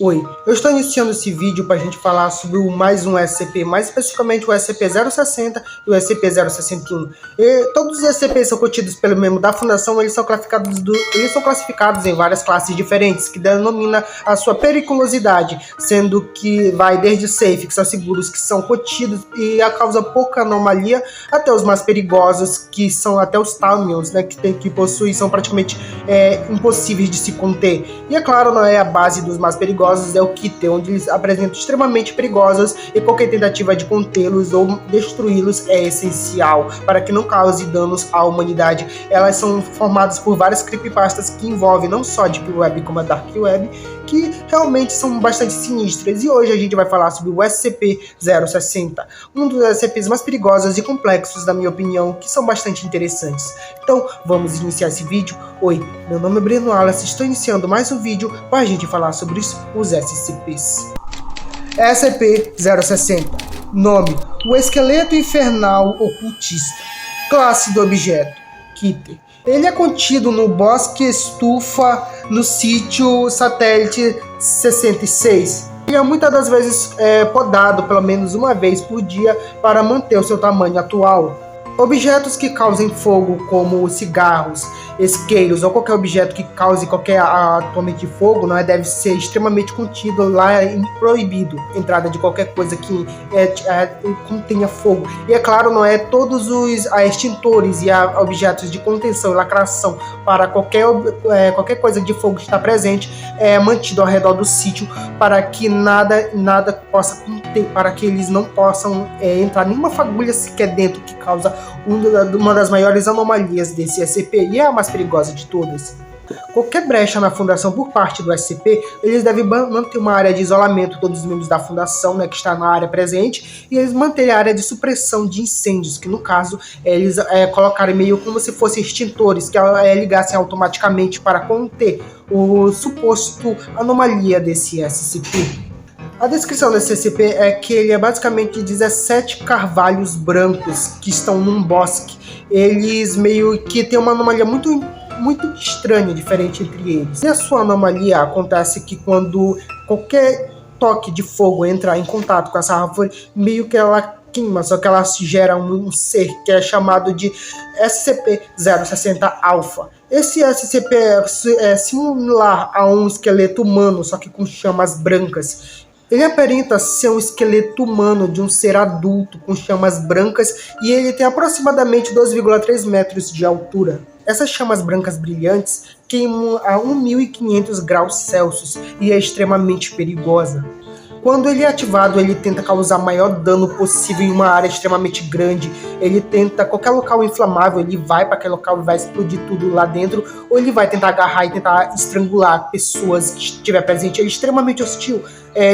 Oi, eu estou iniciando esse vídeo para a gente falar sobre mais um SCP, mais especificamente o SCP-060 e o SCP-061. Todos os SCPs são contidos pelo membro da Fundação, eles são classificados em várias classes diferentes, que denomina a sua periculosidade, sendo que vai desde safe, que são seguros, que são contidos e a causa pouca anomalia, até os mais perigosos, que são até os Tamions, né, que possuem, são praticamente impossíveis de se conter. E é claro, não é a base dos mais perigosos, é o kit, onde eles apresentam extremamente perigosos e qualquer tentativa de contê-los ou destruí-los é essencial para que não cause danos à humanidade. Elas são formadas por várias creepypastas que envolvem não só a Deep Web como a Dark Web, que realmente são bastante sinistras. E hoje a gente vai falar sobre o SCP-060, um dos SCPs mais perigosos e complexos, na minha opinião, que são bastante interessantes. Então, vamos iniciar esse vídeo. Oi, meu nome é Breno Wallace, estou iniciando mais um vídeo para a gente falar sobre os SCPs. SCP-060. Nome: o Esqueleto Infernal Ocultista. Classe do objeto: Kiter. Ele é contido no Bosque Estufa, no sítio Satélite 66. Ele é muitas das vezes podado pelo menos uma vez por dia para manter o seu tamanho atual. Objetos que causem fogo, como cigarros, isqueiros ou qualquer objeto que cause qualquer atualmente fogo, deve ser extremamente contido lá e proibido entrada de qualquer coisa que contenha fogo. E é claro, todos os extintores e objetos de contenção e lacração para qualquer coisa de fogo que está presente é mantido ao redor do sítio para que nada possa conter, para que eles não possam entrar nenhuma fagulha sequer dentro, que causa uma das maiores anomalias desse SCP e é a mais perigosa de todas. Qualquer brecha na fundação por parte do SCP, eles devem manter uma área de isolamento, todos os membros da fundação, que está na área presente, e eles manterem a área de supressão de incêndios, que no caso eles colocarem meio como se fossem extintores, que ligassem automaticamente para conter o suposto anomalia desse SCP. A descrição desse SCP é que ele é basicamente 17 carvalhos brancos que estão num bosque. Eles meio que tem uma anomalia muito estranha, diferente entre eles. E a sua anomalia acontece que quando qualquer toque de fogo entra em contato com essa árvore, meio que ela queima, só que ela gera um ser que é chamado de SCP-060-Alpha. Esse SCP é similar a um esqueleto humano, só que com chamas brancas. Ele aparenta ser um esqueleto humano de um ser adulto com chamas brancas e ele tem aproximadamente 2,3 metros de altura. Essas chamas brancas brilhantes queimam a 1500 graus Celsius e é extremamente perigosa. Quando ele é ativado, ele tenta causar maior dano possível em uma área extremamente grande. Ele tenta, qualquer local inflamável, ele vai para aquele local e vai explodir tudo lá dentro, ou ele vai tentar agarrar e tentar estrangular pessoas que estiver presente. Ele é extremamente hostil,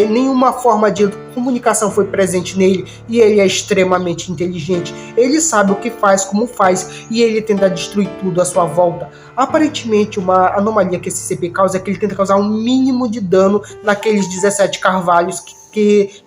nenhuma forma de comunicação foi presente nele, e ele é extremamente inteligente. Ele sabe o que faz, como faz, e ele tenta destruir tudo à sua volta. Aparentemente, uma anomalia que esse CP causa é que ele tenta causar um mínimo de dano naqueles 17 carvalhos que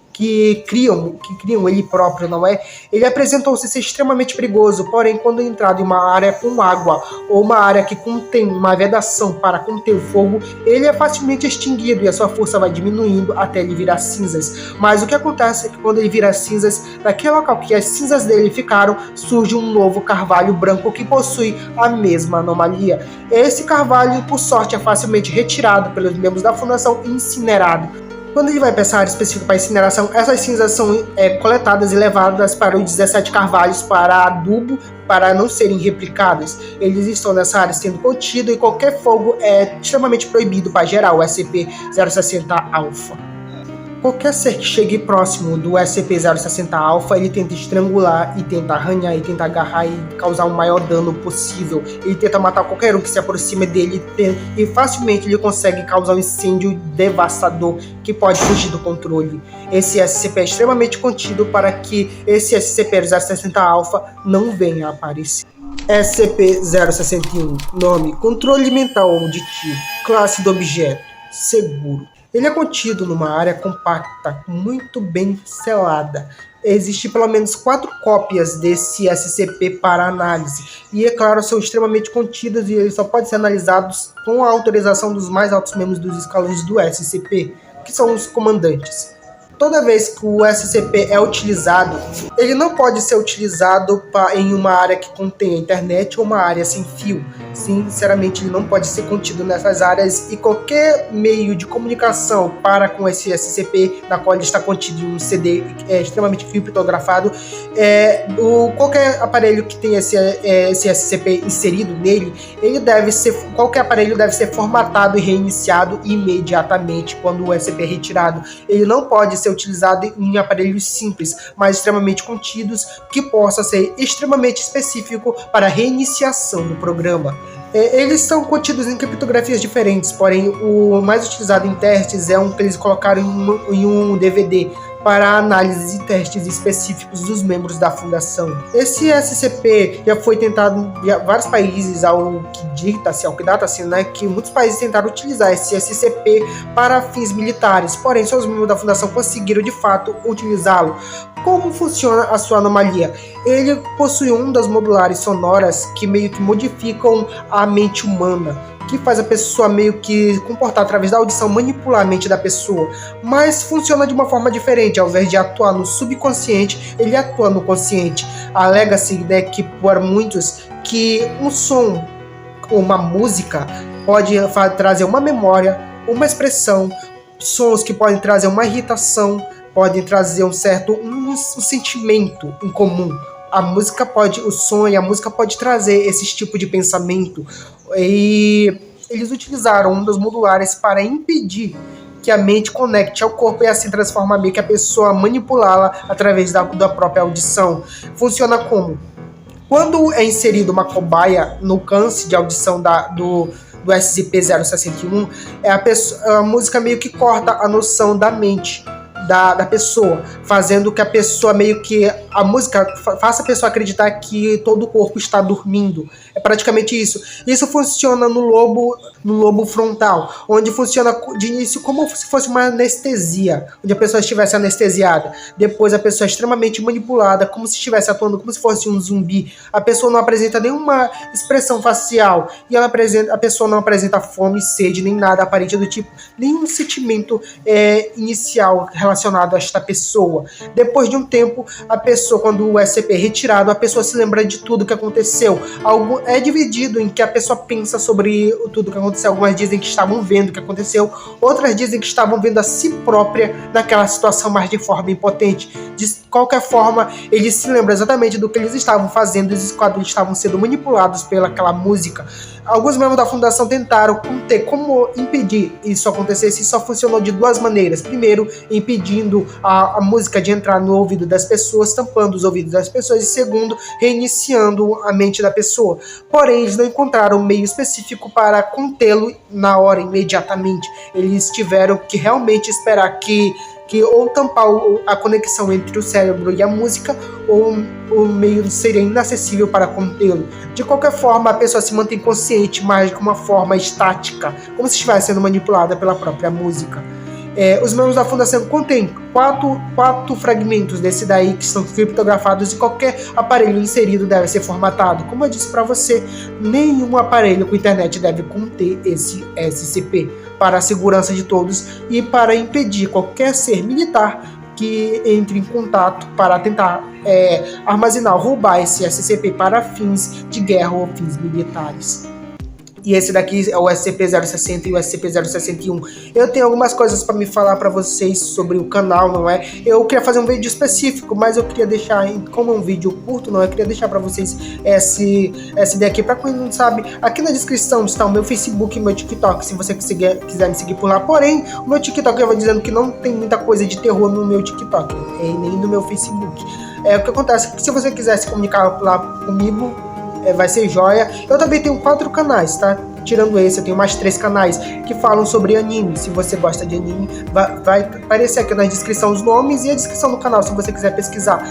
criam ele próprio, não é? Ele apresentou-se ser extremamente perigoso, porém, quando entrado em uma área com água ou uma área que contém uma vedação para conter o fogo, ele é facilmente extinguido e a sua força vai diminuindo até ele virar cinzas. Mas o que acontece é que quando ele vira cinzas, naquele local que as cinzas dele ficaram, surge um novo carvalho branco que possui a mesma anomalia. Esse carvalho, por sorte, é facilmente retirado pelos membros da fundação e incinerado. Quando ele vai para essa área específica para incineração, essas cinzas são coletadas e levadas para os 17 carvalhos para adubo, para não serem replicadas. Eles estão nessa área sendo contidos e qualquer fogo é extremamente proibido para gerar o SCP-060-Alpha. Qualquer ser que chegue próximo do SCP-060-Alpha, ele tenta estrangular e tenta arranhar e tenta agarrar e causar o maior dano possível. Ele tenta matar qualquer um que se aproxime dele e facilmente ele consegue causar um incêndio devastador que pode fugir do controle. Esse SCP é extremamente contido para que esse SCP-060-Alpha não venha a aparecer. SCP-061. Nome: controle mental auditivo. Classe do objeto: seguro. Ele é contido numa área compacta, muito bem selada. Existem pelo menos 4 cópias desse SCP para análise. E, é claro, são extremamente contidos e eles só podem ser analisados com a autorização dos mais altos membros dos escalões do SCP. que são os comandantes. Toda vez que o SCP é utilizado, ele não pode ser utilizado em uma área que contém a internet ou uma área sem fio. Sinceramente, ele não pode ser contido nessas áreas, e qualquer meio de comunicação para com esse SCP, na qual ele está contido em um CD extremamente criptografado, qualquer aparelho que tenha esse SCP inserido nele, qualquer aparelho deve ser formatado e reiniciado imediatamente quando o SCP é retirado. Ele não pode ser utilizado em aparelhos simples, mas extremamente contidos, que possa ser extremamente específico para a reiniciação do programa. Eles são contidos em criptografias diferentes, porém o mais utilizado em testes é um que eles colocaram em um DVD para análise e testes específicos dos membros da fundação. Esse SCP já foi tentado em vários países, ao que data-se, né, que muitos países tentaram utilizar esse SCP para fins militares, porém só os membros da fundação conseguiram de fato utilizá-lo. Como funciona a sua anomalia? Ele possui ondas modulares sonoras que meio que modificam a mente humana, que faz a pessoa meio que comportar através da audição, manipular a mente da pessoa, mas funciona de uma forma diferente. Ao invés de atuar no subconsciente, ele atua no consciente. Alega-se, né, que por muitos que um som, uma música, pode trazer uma memória, uma expressão, sons que podem trazer uma irritação, podem trazer um sentimento em comum. O som e a música pode trazer esse tipo de pensamento, e eles utilizaram ondas modulares para impedir que a mente conecte ao corpo e assim transformar meio que a pessoa, manipulá-la através da própria audição. Funciona como? Quando é inserido uma cobaia no alcance de audição do SCP-061, a música meio que corta a noção da mente da pessoa, fazendo que a pessoa a música faça a pessoa acreditar que todo o corpo está dormindo. É praticamente isso. Isso funciona no lobo frontal, onde funciona de início como se fosse uma anestesia, onde a pessoa estivesse anestesiada. Depois a pessoa é extremamente manipulada, como se estivesse atuando como se fosse um zumbi. A pessoa não apresenta nenhuma expressão facial, e a pessoa não apresenta fome, sede, nem nada aparente do tipo, nenhum sentimento inicial relacionado a esta pessoa. Depois de um tempo, quando o SCP é retirado, a pessoa se lembra de tudo que aconteceu. Algo é dividido em que a pessoa pensa sobre tudo que aconteceu. Algumas dizem que estavam vendo o que aconteceu, outras dizem que estavam vendo a si própria naquela situação, mas de forma impotente. De qualquer forma, eles se lembram exatamente do que eles estavam fazendo quando eles estavam sendo manipulados pelaquela música. Alguns membros da fundação tentaram como impedir isso acontecesse, e só funcionou de duas maneiras. Primeiro, impedindo a música de entrar no ouvido das pessoas, tampando os ouvidos das pessoas, e segundo, reiniciando a mente da pessoa. Porém, eles não encontraram um meio específico para contê-lo na hora, imediatamente. Eles tiveram que realmente esperar que ou tampar a conexão entre o cérebro e a música, ou o meio seria inacessível para contê-lo. De qualquer forma, a pessoa se mantém consciente, mas de uma forma estática, como se estivesse sendo manipulada pela própria música. Os membros da fundação contêm quatro fragmentos desse daí que são criptografados, e qualquer aparelho inserido deve ser formatado. Como eu disse para você, nenhum aparelho com internet deve conter esse SCP, para a segurança de todos e para impedir qualquer ser militar que entre em contato para tentar armazenar ou roubar esse SCP para fins de guerra ou fins militares. E esse daqui é o SCP-060 e o SCP-061. Eu tenho algumas coisas para me falar para vocês sobre o canal, não é? Eu queria fazer um vídeo específico, mas eu queria deixar, como é um vídeo curto, não é? Eu queria deixar para vocês esse daqui. Para quem não sabe, aqui na descrição está o meu Facebook e meu TikTok, se você quiser me seguir por lá. Porém, o meu TikTok eu vou dizendo que não tem muita coisa de terror no meu TikTok, nem no meu Facebook. O que acontece é que se você quiser se comunicar lá comigo, vai ser joia. Eu também tenho 4 canais, tá? Tirando esse, eu tenho mais 3 canais que falam sobre anime. Se você gosta de anime, vai aparecer aqui na descrição os nomes e a descrição do canal, se você quiser pesquisar.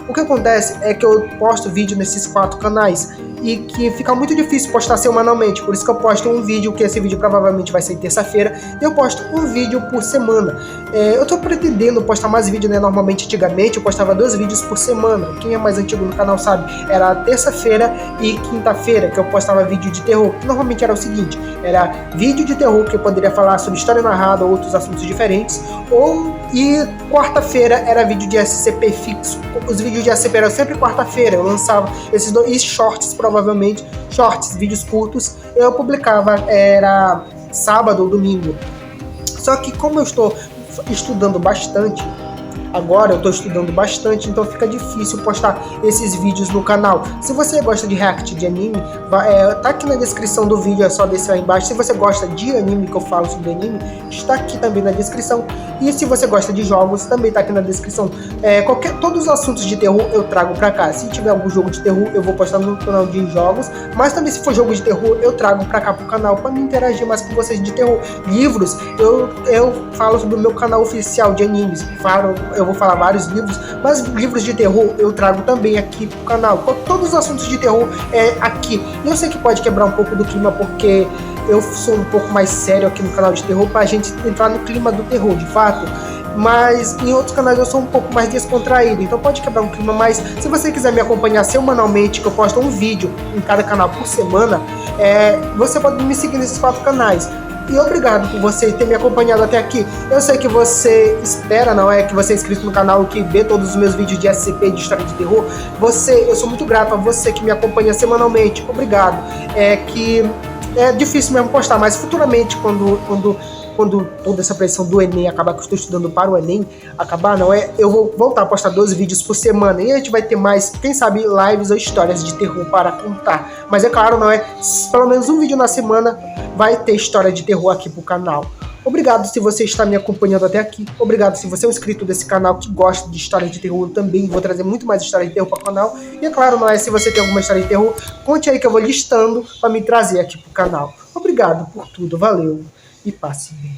O que acontece é que eu posto vídeo nesses 4 canais. e que fica muito difícil postar semanalmente. Por isso que eu posto um vídeo, que esse vídeo provavelmente vai ser terça-feira, e eu posto um vídeo por semana. Eu tô pretendendo postar mais vídeo, né? Normalmente, antigamente, eu postava 2 vídeos por semana. Quem é mais antigo no canal sabe, era terça-feira e quinta-feira que eu postava vídeo de terror. Normalmente era o seguinte, era vídeo de terror que eu poderia falar sobre história narrada ou outros assuntos diferentes, e quarta-feira era vídeo de SCP fixo. Os vídeos de SCP eram sempre quarta-feira, eu lançava esses 2 shorts, provavelmente, vídeos curtos, eu publicava, era sábado ou domingo. Só que como eu estou estudando bastante, agora eu tô estudando bastante, então fica difícil postar esses vídeos no canal. Se você gosta de react de anime, tá aqui na descrição do vídeo, é só descer aí embaixo. Se você gosta de anime, que eu falo sobre anime, está aqui também na descrição. E se você gosta de jogos, também tá aqui na descrição. Todos os assuntos de terror eu trago pra cá. Se tiver algum jogo de terror, eu vou postar no canal de jogos, mas também se for jogo de terror, eu trago pra cá pro canal, pra me interagir mais com vocês de terror. Livros, eu falo sobre o meu canal oficial de animes, eu vou falar vários livros, mas livros de terror eu trago também aqui pro canal. Todos os assuntos de terror aqui. Eu sei que pode quebrar um pouco do clima, porque eu sou um pouco mais sério aqui no canal de terror, pra gente entrar no clima do terror, de fato. Mas em outros canais eu sou um pouco mais descontraído, então pode quebrar um clima. Mas se você quiser me acompanhar semanalmente, que eu posto um vídeo em cada canal por semana, você pode me seguir nesses 4 canais. E obrigado por você ter me acompanhado até aqui. Eu sei que você espera, não é? Que você é inscrito no canal, que vê todos os meus vídeos de SCP, de história de terror. Eu sou muito grato a você que me acompanha semanalmente. Obrigado. Que é difícil mesmo postar, mas futuramente, quando toda essa pressão do Enem acabar, que eu estou estudando para o Enem acabar, eu vou voltar a postar 12 vídeos por semana, e a gente vai ter mais, quem sabe, lives ou histórias de terror para contar. Mas é claro, pelo menos um vídeo na semana vai ter história de terror aqui pro canal. Obrigado se você está me acompanhando até aqui. Obrigado se você é um inscrito desse canal que gosta de história de terror. Eu também vou trazer muito mais história de terror para o canal. E é claro, se você tem alguma história de terror, conte aí que eu vou listando para me trazer aqui pro canal. Obrigado por tudo, valeu e passe bem.